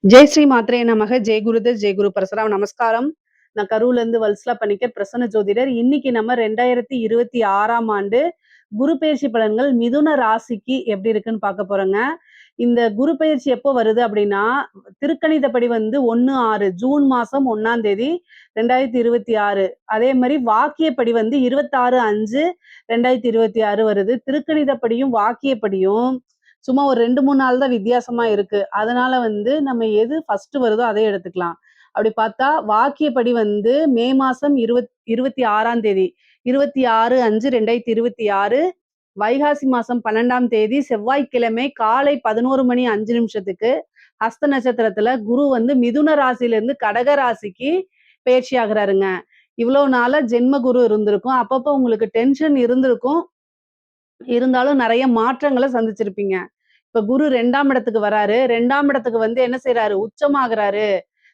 ஜெய் ஸ்ரீ மாத்ரே நமக. ஜெய் குருதேவ், ஜெய் குரு பரசுராம். நமஸ்காரம். நான் கரூர்ல இருந்து வல்சலா பணிக்கர், பிரசன்ன ஜோதிடர். இன்னைக்கு நம்ம 2026ஆம் ஆண்டு குரு பெயர்ச்சி பலன்கள் மிதுன ராசிக்கு எப்படி இருக்குன்னு பார்க்க போறோங்க. இந்த குரு பெயர்ச்சி எப்போ வருது அப்படின்னா, திருக்கணிதப்படி 1/6 ஜூன் மாசம் 1ஆம் தேதி 2026. அதே மாதிரி வாக்கியப்படி 26/5/2026 வருது. திருக்கணிதப்படியும் வாக்கியப்படியும் சும்மா ஒரு 2, 3 நாள் தான் வித்தியாசமா இருக்கு. அதனால நம்ம எது ஃபர்ஸ்ட் வருதோ அதை எடுத்துக்கலாம். அப்படி பார்த்தா வாக்கியப்படி மே மாசம் 26ஆம் தேதி 26/5/2026 வைகாசி மாசம் 12ஆம் தேதி செவ்வாய்க்கிழமை காலை 11 மணி 5 நிமிஷத்துக்கு ஹஸ்த நட்சத்திரத்துல குரு மிதுன ராசியில இருந்து கடக ராசிக்கு பயிற்சி ஆகுறாருங்க. இவ்வளவு நாளா ஜென்ம குரு இருந்திருக்கும். அப்பப்போ உங்களுக்கு டென்ஷன் இருந்திருக்கும். இருந்தாலும் நிறைய மாற்றங்களை சந்திச்சிருப்பீங்க. இப்ப குரு 2ஆம் இடத்துக்கு வராரு. 2ஆம் இடத்துக்கு என்ன செய்யறாரு? உச்சமாகறாரு.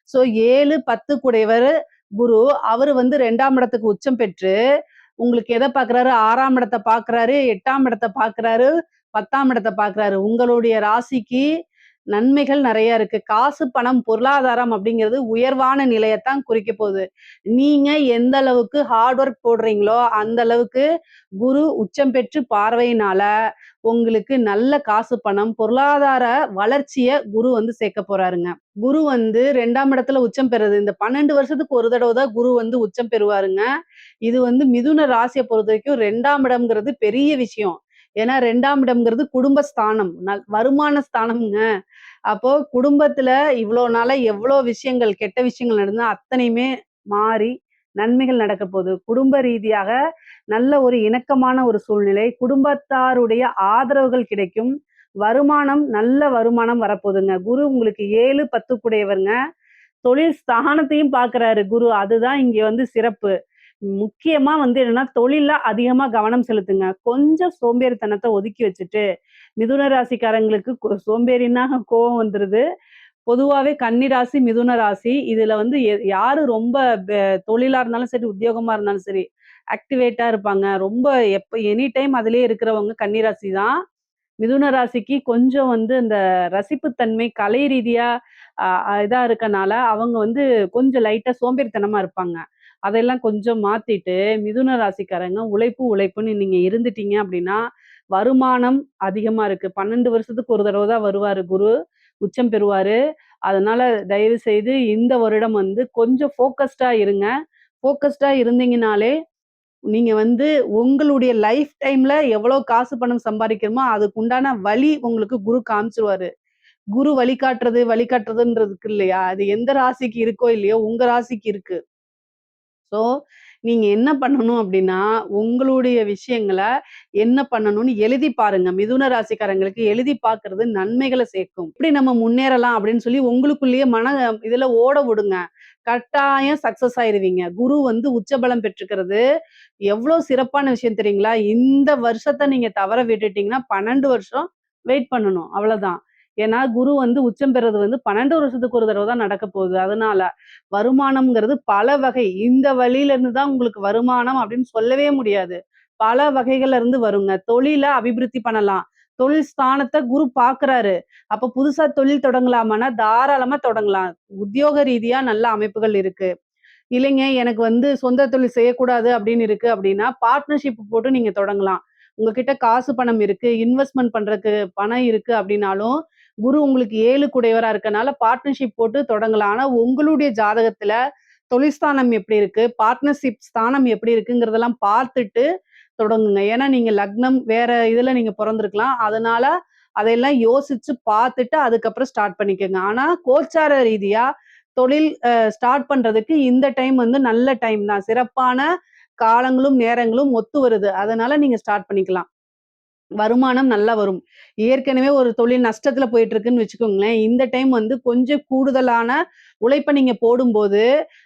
சோ 7, 10 கூடையவர் குரு. அவரு 2ஆம் இடத்துக்கு உச்சம் பெற்று உங்களுக்கு எதை பாக்குறாரு? 6ஆம் இடத்தை பாக்குறாரு, 8ஆம் இடத்தை பாக்குறாரு, 10ஆம் இடத்தை பாக்குறாரு. உங்களுடைய ராசிக்கு நன்மைகள் நிறைய இருக்கு. காசு, பணம், பொருளாதாரம் அப்படிங்கிறது உயர்வான நிலையத்தான் குறிக்க போகுது. நீங்க எந்த அளவுக்கு ஹார்ட் ஒர்க் போடுறீங்களோ அந்த அளவுக்கு குரு உச்சம் பெற்று பார்வையினால உங்களுக்கு நல்ல காசு, பணம், பொருளாதார வளர்ச்சிய குரு சேர்க்க போறாருங்க. குரு 2ஆம் இடத்துல உச்சம் பெறுது. இந்த 12 வருஷத்துக்கு ஒரு தடவை தான் குரு உச்சம் பெறுவாருங்க. இது மிதுன ராசியை பொறுத்த வரைக்கும் 2ஆம் இடம்ங்கிறது பெரிய விஷயம். ஏன்னா 2ஆம் இடம்ங்கிறது குடும்பஸ்தானம், வருமான ஸ்தானம்ங்க. அப்போ குடும்பத்துல இவ்வளோ நாளா எவ்வளோ விஷயங்கள், கெட்ட விஷயங்கள் நடந்தா அத்தனையுமே மாறி நன்மைகள் நடக்க போகுது. குடும்ப ரீதியாக நல்ல ஒரு இணக்கமான ஒரு சூழ்நிலை, குடும்பத்தாருடைய ஆதரவுகள் கிடைக்கும். வருமானம், நல்ல வருமானம் வரப்போகுதுங்க. குரு உங்களுக்கு 7, 10 கூடையவருங்க. தொழில் ஸ்தானத்தையும் பார்க்கிறாரு குரு. அதுதான் இங்க சிறப்பு. முக்கியமா என்னன்னா தொழில்ல அதிகமா கவனம் செலுத்துங்க. கொஞ்சம் சோம்பேறித்தனத்தை ஒதுக்கி வச்சுட்டு, மிதுன ராசிக்காரங்களுக்கு சோம்பேறின்னா கோவம் வந்துருது. பொதுவாவே கன்னி ராசி, மிதுன ராசி இதுல யாரு ரொம்ப தொழிலா இருந்தாலும் சரி, உத்தியோகமா இருந்தாலும் சரி ஆக்டிவேட்டா இருப்பாங்க. ரொம்ப எனி டைம் அதிலேயே இருக்கிறவங்க கன்னி ராசி தான். மிதுன ராசிக்கு கொஞ்சம் இந்த ரசிப்புத்தன்மை, கலை ரீதியா இதா இருக்கனால அவங்க கொஞ்சம் லைட்டா சோம்பேறித்தனமா இருப்பாங்க. அதெல்லாம் கொஞ்சம் மாத்திட்டு மிதுன ராசிக்காரங்க உழைப்பு உழைப்புன்னு நீங்க இருந்துட்டீங்க அப்படின்னா வருமானம் அதிகமா இருக்கு. 12 வருஷத்துக்கு ஒரு தடவை தான் வருவாரு குரு, உச்சம் பெறுவாரு. அதனால தயவு செய்து இந்த வருடம் கொஞ்சம் ஃபோக்கஸ்டா இருங்க. ஃபோக்கஸ்டா இருந்தீங்கனாலே நீங்க உங்களுடைய லைஃப் டைம்ல எவ்வளவு காசு பணம் சம்பாதிக்கிறோமோ அதுக்கு உண்டான வழி உங்களுக்கு குரு காமிச்சிருவாரு. குரு வழிகாட்டுறதுன்றதுக்கு இல்லையா? அது எந்த ராசிக்கு இருக்கோ இல்லையோ உங்க ராசிக்கு இருக்கு. ஸோ நீங்க என்ன பண்ணணும் அப்படின்னா, உங்களுடைய விஷயங்கள என்ன பண்ணணும்னு எழுதி பாருங்க. மிதுன ராசிக்காரங்களுக்கு எழுதி பார்க்கிறது நன்மைகள சேர்க்கும். எப்படி நம்ம முன்னேறலாம் அப்படின்னு சொல்லி உங்களுக்குள்ளேயே இதுல ஓட விடுங்க. கட்டாயம் சக்சஸ் ஆயிருவீங்க. குரு உச்சபலம் பெற்றுக்கிறது எவ்வளோ சிறப்பான விஷயம் தெரியுங்களா? இந்த வருஷத்த நீங்க தவற விட்டுட்டீங்கன்னா 12 வருஷம் வெயிட் பண்ணணும். அவ்வளவுதான். ஏன்னா குரு உச்சம் பெறது 12 வருஷத்துக்கு ஒரு தடவை தான் நடக்க போகுது. அதனால வருமானம்ங்கிறது பல வகை. இந்த வழியில இருந்து தான் உங்களுக்கு வருமானம் அப்படின்னு சொல்லவே முடியாது. பல வகைகள்ல இருந்து வருங்க. தொழில அபிவிருத்தி பண்ணலாம். தொழில் ஸ்தானத்த குரு பார்க்கிறாரு. அப்ப புதுசா தொழில் தொடங்கலாமான்னா தாராளமா தொடங்கலாம். உத்தியோக ரீதியா நல்ல அமைப்புகள் இருக்கு. இல்லைங்க எனக்கு சொந்த தொழில் செய்யக்கூடாது அப்படின்னு இருக்கு அப்படின்னா பார்ட்னர்ஷிப் போட்டு நீங்க தொடங்கலாம். உங்ககிட்ட காசு பணம் இருக்கு, இன்வெஸ்ட்மெண்ட் பண்றதுக்கு பணம் இருக்கு அப்படின்னாலும் குரு உங்களுக்கு 7 கூடையவரா இருக்கனால பார்ட்னர்ஷிப் போட்டு தொடங்கலாம். ஆனா உங்களுடைய ஜாதகத்துல தொழில் ஸ்தானம் எப்படி இருக்கு, பார்ட்னர்ஷிப் ஸ்தானம் எப்படி இருக்குங்கிறதெல்லாம் பார்த்துட்டு தொடங்குங்க. ஏன்னா நீங்க லக்னம் வேற இதுல நீங்க பிறந்திருக்கலாம். அதனால அதையெல்லாம் யோசிச்சு பார்த்துட்டு அதுக்கப்புறம் ஸ்டார்ட் பண்ணிக்கோங்க. ஆனா கோச்சார ரீதியா தொழில் ஸ்டார்ட் பண்றதுக்கு இந்த டைம் நல்ல டைம் தான். சிறப்பான காலங்களும், நேரங்களும் ஒத்து வருது. அதனால நீங்க ஸ்டார்ட் பண்ணிக்கலாம். வருமானம் நல்லா வரும். ஏற்கனவே ஒரு தொழில் நஷ்டத்துல போயிட்டு இருக்குன்னு வச்சுக்கோங்களேன். இந்த டைம் கொஞ்சம் கூடுதலான உழைப்ப நீங்க போடும்போது,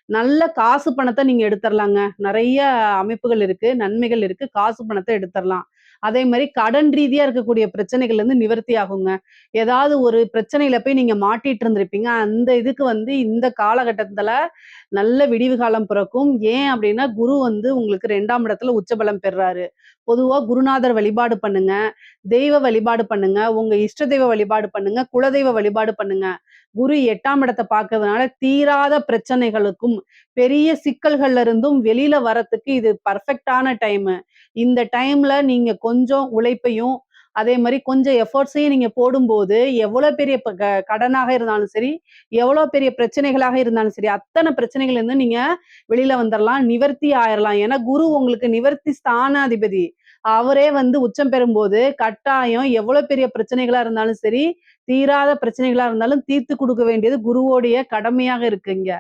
நல்ல காசு பணத்த நீங்க எடுத்தரலாங்க. நெறைய அமைப்புகள் இருக்கு, நன்மைகள் இருக்கு. காசு பணத்த எடுத்தரலாம். அதே மாரி கடன் ரீதியா இருக்கக்கூடிய பிரச்சனைகள்ல இருந்து நிவர்த்தி ஆகுங்க. ஏதாவது ஒரு பிரச்சனையில போய் நீங்க மாட்டிட்டு இருந்திருப்பீங்க. அந்த இதுக்கு வந்து இந்த காலகட்டத்துல நல்ல விடிவு காலம் பிறக்கும். ஏன் அப்டின்னா, குரு வந்து உங்களுக்கு 2ஆம் இடத்துல உச்சபலம் பெறுறாரு. பொதுவா குருநாதர் வழிபாடு பண்ணுங்க. தெய்வ வழிபாடு பண்ணுங்க. உங்க இஷ்ட தெய்வ வழிபாடு பண்ணுங்க. குலதெய்வ வழிபாடு பண்ணுங்க. குரு 8ஆம் இடத்த பார்க்கறதுனால தீராத பிரச்சனைகளுக்கும், பெரிய சிக்கல்கள்ல இருந்தும் வெளில வரத்துக்கு இது பெர்ஃபெக்ட்டான டைமு. இந்த டைம்ல நீங்க கொஞ்சம் உழைப்பையும், அதே மாரி கொஞ்சம் எஃபோர்ட்ஸையும் நீங்க போடும்போது, எவ்வளோ பெரிய கடனாக இருந்தாலும் சரி, எவ்வளோ பெரிய பிரச்சனைகளாக இருந்தாலும் சரி, அத்தன பிரச்சனைகள்ல இருந்து நீங்க வெளில வந்துரலாம். நிவர்த்தி ஆயிரலாம். ஏன்னா, குரு உங்களுக்கு நிவர்த்தி ஸ்தானாதிபதி. அவரே வந்து உச்சம் பெறும்போது, கட்டாயம் எவ்வளோ பெரிய பிரச்சனைகளா இருந்தாலும் சரி, தீராத பிரச்சனைகளா இருந்தாலும் தீர்த்து குடுக்க வேண்டியது குருவோடைய கடமையாக இருக்கு இங்க.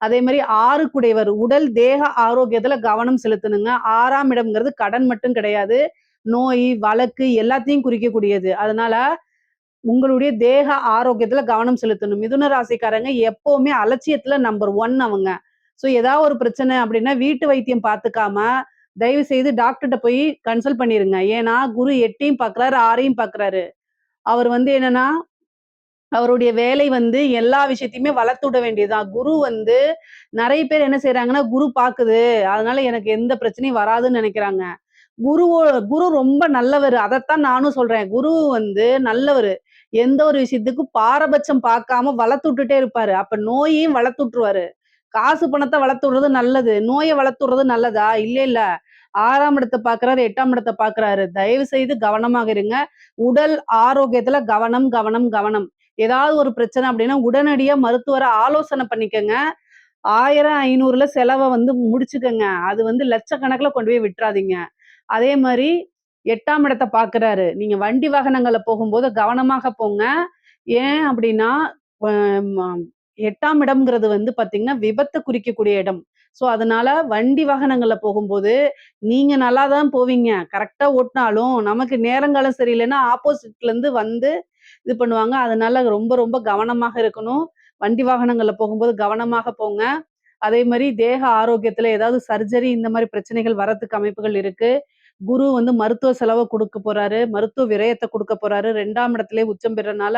அதே மாரி 6 குடையவர் உடல், தேக ஆரோக்கியத்துல கவனம் செலுத்தணுங்க. 6ஆம் இடம்ங்கிறது கடன் மட்டும் கிடையாது. நோய், வழக்கு எல்லாத்தையும் குறிக்கக்கூடியது. அதனால உங்களுடைய தேக ஆரோக்கியத்துல கவனம் செலுத்தணும். மிதுன ராசிக்காரங்க எப்பவுமே அலட்சியத்துல நம்பர் 1 அவங்க. ஏதாவது ஒரு பிரச்சனை அப்படின்னா, வீட்டு வைத்தியம் பார்த்துக்காம, தயவு செய்து டாக்டர்ட்ட போய் கன்சல்ட் பண்ணிருங்க. ஏன்னா, குரு 8யும் பார்க்குறாரு, 6யும் பார்க்குறாரு. அவர் வந்து என்னன்னா, அவருடைய வேலை வந்து எல்லா விஷயத்தையுமே வளர்த்து விட வேண்டியதுதான். குரு வந்து நெறைய பேர் என்ன செய்றாங்கன்னா, குரு பாக்குது. அதனால எனக்கு எந்த பிரச்சனையும் வராதுன்னு நெனைக்கிறாங்க. குருவோ குரு ரொம்ப நல்லவரு. அதத்தான் நானும் சொல்றேன். குரு வந்து நல்லவரு. எந்த ஒரு விஷயத்துக்கும் பாரபட்சம் பார்க்காம வளர்த்து விட்டுட்டே இருப்பாரு. அப்ப நோயையும் வளர்த்து விட்டுருவாரு. காசு பணத்த வளர்த்து விடுறது நல்லது. நோய வளர்த்து விடுறது நல்லதா? இல்ல, இல்ல. 6ஆம் இடத்த பார்க்குறாரு, 8ஆம் இடத்த பார்க்குறாரு. தயவு செய்து கவனமாக இருங்க. உடல் ஆரோக்கியத்துல கவனம், கவனம், கவனம். ஏதாவது ஒரு பிரச்சனை அப்டின்னா, உடனடியா மருத்துவர ஆலோசனை பண்ணிக்கங்க. 1000, 500ல செலவ வந்து முடிச்சுக்கங்க. அது வந்து லட்சக்கணக்குல கொண்டு போய் விட்றாதீங்க. அதே மாரி 8ஆம் இடத்த பார்க்குறாரு. நீங்க வண்டி வாகனங்கள்ல போகும்போது கவனமாக போங்க. ஏன் அப்டின்னா, அ ம 8ஆம் இடம்ங்கிறது வந்து பார்த்தீங்கன்னா, விபத்த குறிக்கக்கூடிய இடம். அதனால வண்டி வாகனங்கள்ல போகும்போது, நீங்க நல்லா தான் போவீங்க. கரெக்ட்டா ஓட்டுனாலும், நமக்கு நேரங்காலம் சரியில்லைன்னா, ஆப்போசிட்லருந்து வந்து இது பண்ணுவாங்க. அதனால ரொம்ப ரொம்ப கவனமாக இருக்கணும். வண்டி வாகனங்கள்ல போகும்போது கவனமாக போங்க. அதே மாரி தேக ஆரோக்கியத்துல ஏதாவது சர்ஜரி இந்த மாரி பிரச்சனைகள் வரதுக்கு அமைப்புகள் இருக்கு. குரு வந்து மருத்துவ செலவ குடுக்க போறாரு. மருத்துவ விரயத்த குடுக்க போறாரு. 2ஆம் இடத்திலேயே உச்சம் பெறனால,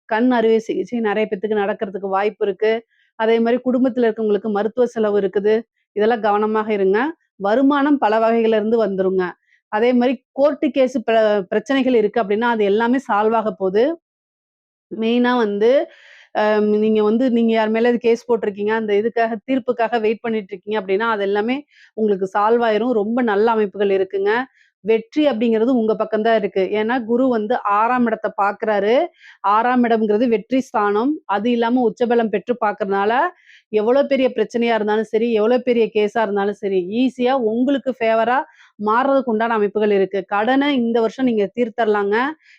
கண் அறுவை சிகிச்சை நெறைய பேத்துக்கு நடக்கிறதுக்கு வாய்ப்பு இருக்கு. அதே மாரி குடும்பத்தில இருக்கவங்களுக்கு மருத்துவ செலவு இருக்குது. இதெல்லாம் கவனமாக இருங்க. வருமானம் பல வகைகள்ல இருந்து வந்துருங்க. அதே மாரி கோர்ட் கேஸ் பிரச்சனைகள் இருக்கு அப்டின்னா, அது எல்லாமே சால்வ் ஆக போது. மெயினா வந்து நீங்க யார் மேலயாவது கேஸ் போட்டிருக்கீங்க. அந்த இதுக்காக தீர்ப்புக்காக வெயிட் பண்ணிட்டு இருக்கீங்க அப்டின்னா, அது எல்லாமே உங்களுக்கு சால்வ் ஆயிரும். ரொம்ப நல்ல அமைப்புகள் இருக்குங்க. வெற்றி அப்படிங்கிறது உங்க பக்கம் தான் இருக்கு. ஏன்னா, குரு வந்து 6ஆம் இடத்த பார்க்குறாரு. 6ஆம் இடம்ங்கிறது வெற்றி ஸ்தானம். அது இல்லாம உச்சபலம் பெற்று பார்க்கறனால, எவ்வளோ பெரிய பிரச்சனையா இருந்தாலும் சரி, எவ்வளோ பெரிய கேஸா இருந்தாலும் சரி, ஈஸியா உங்களுக்கு ஃபேவரா மாறுறதுக்கு உண்டான அமைப்புகள் இருக்கு. கடன இந்த வருஷம் நீங்க தீர்த்தரலாங்க.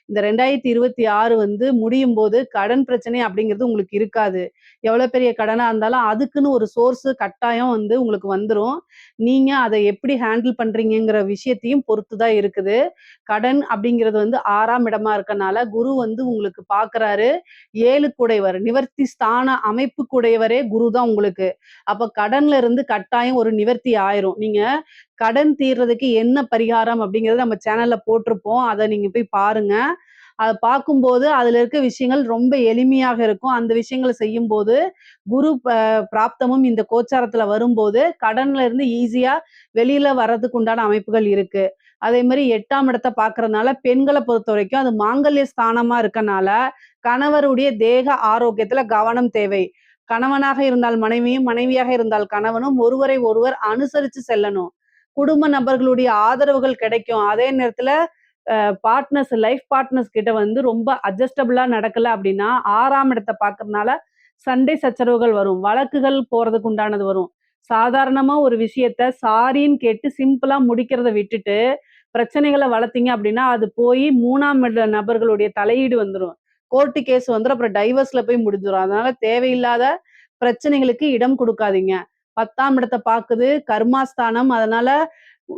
இந்த 2026 வந்து முடியும்போது கடன் பிரச்சனை அப்படிங்கிறது உங்களுக்கு இருக்காது. எவ்வளோ பெரிய கடனா இருந்தாலும் அதுக்குன்னு ஒரு சோர்ஸ் கட்டாயம் வந்து உங்களுக்கு வந்துரும். நீங்க அத எப்படி ஹேண்டில் பண்றீங்கங்கிற விஷயத்தையும் பொறுத்து தான் இருக்குது. கடன் அப்படிங்கிறது வந்து 6ஆம் இடமா இருக்கனால, குரு வந்து உங்களுக்கு பார்க்குறாரு. 7 கூடையவர், நிவர்த்தி ஸ்தான அமைப்புக்குடையவரே குரு தான் உங்களுக்கு. அப்ப கடன்ல இருந்து கட்டாயம் ஒரு நிவர்த்தி ஆயிரும். நீங்க கடன் தீர்றதுக்கு என்ன பரிகாரம் அப்படிங்கிறத நம்ம சேனல்ல போட்டிருப்போம். அத நீங்க போய் பாருங்க. அத பார்க்கும்போது அதுல இருக்க விஷயங்கள் ரொம்ப எளிமையாக இருக்கும். அந்த விஷயங்கள செய்யும்போது, குரு பிராப்தமும் இந்த கோச்சாரத்துல வரும்போது, கடன்ல இருந்து ஈஸியா வெளியில வர்றதுக்கு உண்டான அமைப்புகள் இருக்கு. அதே மாரி 8ஆம் இடத்த பார்க்கறனால, பெண்கள பொறுத்தவரைக்கும் அது மாங்கல்ய ஸ்தானமா இருக்கனால, கணவருடைய தேக ஆரோக்கியத்துல கவனம் தேவை. கணவனாக இருந்தால் மனைவியும், மனைவியாக இருந்தால் கணவனும் ஒருவரை ஒருவர் அனுசரிச்சு செல்லணும். குடும்ப நபர்களுடைய ஆதரவுகள் கிடைக்கும். அதே நேரத்துல லைஃப் பார்ட்னர்ஸ் கிட்ட வந்து ரொம்ப அட்ஜஸ்டபிளா நடக்கல அப்படின்னா, 6ஆம் இடத்த பார்க்கறனால சண்டை சச்சரவுகள் வரும். வழக்குகள் போறதுக்கு உண்டானது வரும். சாதாரணமா ஒரு விஷயத்த சாரின்னு கேட்டு சிம்பிளா முடிக்கிறத விட்டுட்டு, பிரச்சனைகள வளர்த்தீங்க அப்படின்னா, அது போய் 3ஆம் இட நபர்களுடைய தலையீடு வந்துரும். கோர்ட் கேஸ் வந்துரும். அப்புறம் டைவர்ஸ்ல போய் முடிஞ்சிரும். அதனால தேவையில்லாத பிரச்சனைகளுக்கு இடம் குடுக்காதீங்க. 10ஆம் இடத்த பாக்குது, கர்மாஸ்தானம். அதனால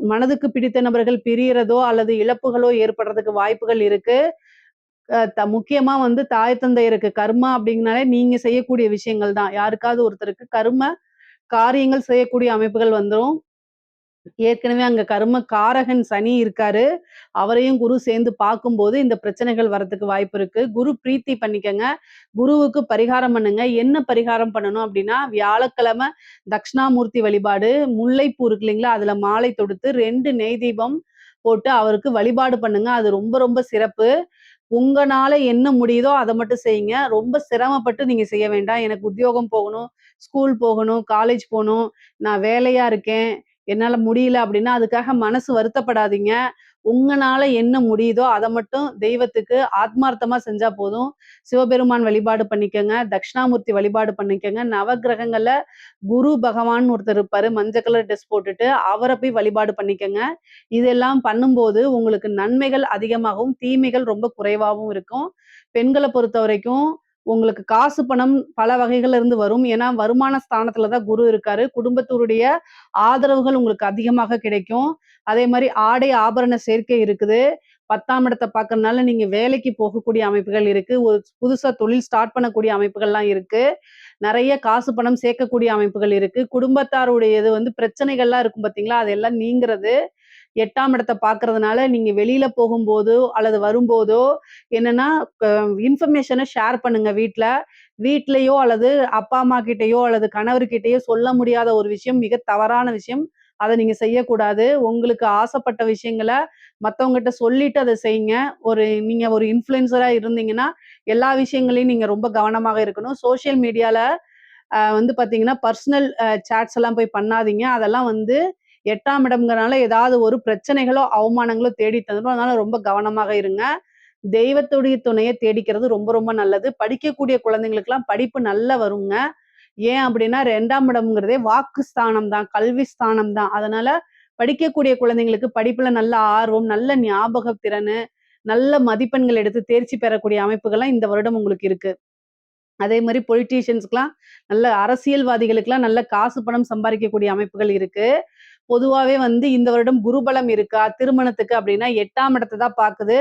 மனதுக்கு பிடித்த நபர்கள் பிரியறதோ, அல்லது இழப்புகளோ ஏற்படுறதுக்கு வாய்ப்புகள் இருக்கு. முக்கியமா வந்து தாய் தந்தையருக்கு கர்மா அப்படிங்கனாலே நீங்க செய்யக்கூடிய விஷயங்கள் தான். யாருக்காவது ஒருத்தருக்கு கர்ம காரியங்கள் செய்யக்கூடிய அமைப்புகள் வந்துரும். ஏற்கனவே அங்க கர்ம காரகன் சனி இருக்காரு. அவரையும் குரு சேர்ந்து பார்க்கும்போது, இந்த பிரச்சனைகள் வரதுக்கு வாய்ப்பு இருக்கு. குரு பிரீத்தி பண்ணிக்கங்க. குருவுக்கு பரிகாரம் பண்ணுங்க. என்ன பரிகாரம் பண்ணணும் அப்டின்னா, வியாழக்கிழமை தட்சிணாமூர்த்தி வழிபாடு, முல்லைப்பூ இருக்கு இல்லைங்களா? அதுல மாலை தொடுத்து 2 நெய் தீபம் போட்டு அவருக்கு வழிபாடு பண்ணுங்க. அது ரொம்ப ரொம்ப சிறப்பு. உங்கனால என்ன முடியுதோ அத மட்டும் செய்யுங்க. ரொம்ப சிரமப்பட்டு நீங்க செய்ய வேண்டாம். எனக்கு உத்தியோகம் போகணும், ஸ்கூல் போகணும், காலேஜ் போணும், நான் வேலையா இருக்கேன், என்னால முடியல அப்டின்னா, அதுக்காக மனசு வருத்தப்படாதீங்க. உங்கனால என்ன முடியுதோ அத மட்டும் தெய்வத்துக்கு ஆத்மார்த்தமா செஞ்சா போதும். சிவபெருமான் வழிபாடு பண்ணிக்கங்க. தட்சிணாமூர்த்தி வழிபாடு பண்ணிக்கங்க. நவக்கிரகங்கள்ல குரு பகவான் ஒருத்தர் இருப்பாரு. மஞ்ச கலர் ட்ரெஸ் போட்டுட்டு, அவர போய் வழிபாடு பண்ணிக்கங்க. இதெல்லாம் பண்ணும்போது உங்களுக்கு நன்மைகள் அதிகமாகவும், தீமைகள் ரொம்ப குறைவாவும் இருக்கும். பெண்கள பொறுத்தவரைக்கும் உங்களுக்கு காசு, பணம் பல வகைகள்ல இருந்து வரும். ஏன்னா, வருமான ஸ்தானத்துல தான் குரு இருக்காரு. குடும்பத்தோருடைய ஆதரவுகள் உங்களுக்கு அதிகமாக கிடைக்கும். அதே மாரி ஆடை, ஆபரண சேர்க்கை இருக்குது. 10ஆம் இடத்த பார்க்கறனால நீங்க வேலைக்கு போகக்கூடிய அமைப்புகள் இருக்கு. ஒரு புதுசா தொழில் ஸ்டார்ட் பண்ணக்கூடிய அமைப்புகள்லாம் இருக்கு. நெறைய காசு, பணம் சேர்க்கக்கூடிய அமைப்புகள் இருக்கு. குடும்பத்தாருடையது வந்து பிரச்சனைகள்லாம் இருக்கும் பார்த்தீங்களா? அதெல்லாம் நீங்கிறது. 8ஆம் இடத்த பார்க்கறதுனால, நீங்க வெளியில போகும்போதோ, அல்லது வரும்போதோ, என்னன்னா க இன்ஃபர்மேஷன ஷேர் பண்ணுங்க வீட்ல. வீட்லயோ அல்லது அப்பா, அம்மா கிட்டயோ அல்லது கணவர்கிட்டயோ சொல்ல முடியாத ஒரு விஷயம் மிக தவறான விஷயம். அத நீங்க செய்யக்கூடாது. உங்களுக்கு ஆசைப்பட்ட விஷயங்கள மத்தவங்ககிட்ட சொல்லிட்டு அத செய்யுங்க. நீங்க ஒரு இன்ஃப்ளூயன்சரா இருந்தீங்கன்னா, எல்லா விஷயங்களையும் நீங்க ரொம்ப கவனமாக இருக்கணும். சோசியல் மீடியால வந்து பார்த்தீங்கன்னா, பர்சனல் சாட்ஸ் எல்லாம் போய் பண்ணாதீங்க. அதெல்லாம் வந்து 8ஆம் இடம்ங்கிறனால ஏதாவது ஒரு பிரச்சனைகளோ, அவமானங்களோ தேடி தந்துரும். அதனால ரொம்ப கவனமாக இருங்க. தெய்வத்துடைய துணைய தேடிக்கிறது ரொம்ப ரொம்ப நல்லது. படிக்கக்கூடிய குழந்தைங்களுக்கெல்லாம் படிப்பு நல்லா வருங்க. ஏன் அப்டின்னா 2ஆம் இடம்ங்கிறதே வாக்கு ஸ்தானம் தான், கல்வி ஸ்தானம் தான். அதனால படிக்கக்கூடிய குழந்தைங்களுக்கு படிப்புல நல்ல ஆர்வம், நல்ல ஞாபக திறனு, நல்ல மதிப்பெண்கள் எடுத்து தேர்ச்சி பெறக்கூடிய அமைப்புகள்லாம் இந்த வருடம் உங்களுக்கு இருக்கு. அதே மாரி பொலிட்டீஷியன்ஸ்க்குலாம் நல்ல அரசியல்வாதிகளுக்கெல்லாம் நல்ல காசு, பணம் சம்பாரிக்கக்கூடிய அமைப்புகள் இருக்கு. பொதுவாவே வந்து இந்த வருடம் குருபலம் இருக்கா? திருமணத்துக்கு அப்டின்னா 8ஆம் இடத்த தான் பாக்குது.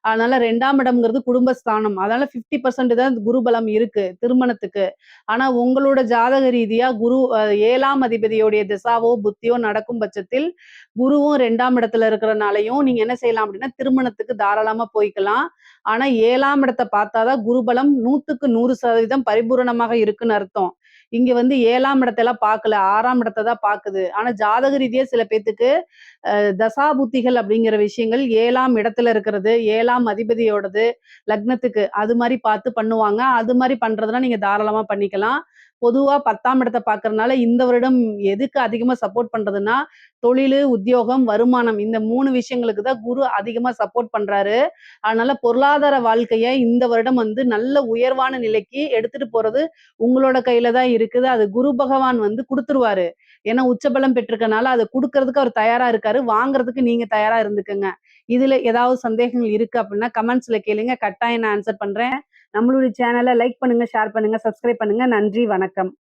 அதனால 2ஆம் இடம்ங்கிறது குடும்பஸ்தானம். அதனால 50% தான் குருபலம் இருக்கு திருமணத்துக்கு. ஆனா உங்களோட ஜாதக ரீதியா குரு 7ஆம் அதிபதியோடைய திசாவோ, புத்தியோ நடக்கும் பட்சத்தில், குருவும் 2ஆம் இடத்துல இருக்கிறனாலயும் நீங்க என்ன செய்யலாம் அப்டின்னா, திருமணத்துக்கு தாராளமா போய்க்கலாம். ஆனா 7ஆம் இடத்த பார்த்தா தான் குருபலம் 100க்கு 100% பரிபூரணமாக இருக்குன்னு அர்த்தம். இங்க வந்து 7ஆம் இடத்தெல்லாம் பார்க்கல. 6ஆம் இடத்த தான் பார்க்குது. ஆனா ஜாதக ரீதியா சில பேத்துக்கு தசாபுத்திகள் அப்படிங்கிற விஷயங்கள் 7ஆம் இடத்துல இருக்கிறது, 7ஆம் அதிபதியோடது, லக்னத்துக்கு அது மாரி பார்த்து பண்ணுவாங்க. அது மாரி பண்றதுனா நீங்க தாராளமா பண்ணிக்கலாம். பொதுவா 10ஆம் இடத்த பார்க்கறனால இந்த வருடம் எதுக்கு அதிகமா சப்போர்ட் பண்றதுன்னா, தொழிலு, உத்தியோகம், வருமானம் இந்த 3 விஷயங்களுக்கு தான் குரு அதிகமா சப்போர்ட் பண்றாரு. அதனால பொருளாதார வாழ்க்கைய இந்த வருடம் வந்து நல்ல உயர்வான நிலைக்கு எடுத்துட்டு போறது உங்களோட கையில தான் இருக்குது. அது குரு பகவான் வந்து குடுத்துருவாரு. ஏன்னா உச்சபலம் பெற்றிருக்கனால அத குடுக்கறதுக்கு அவர் தயாரா இருக்காரு. வாங்குறதுக்கு நீங்க தயாரா இருந்துக்கங்க. இதுல ஏதாவது சந்தேகங்கள் இருக்கு அப்படின்னா கமெண்ட்ஸ்ல கேளுங்க. கட்டாயம் நான் ஆன்ஸர் பண்றேன். நம்மளுடைய சேனல லைக் பண்ணுங்க, ஷேர் பண்ணுங்க, சப்ஸ்கிரைப் பண்ணுங்க. நன்றி, வணக்கம்.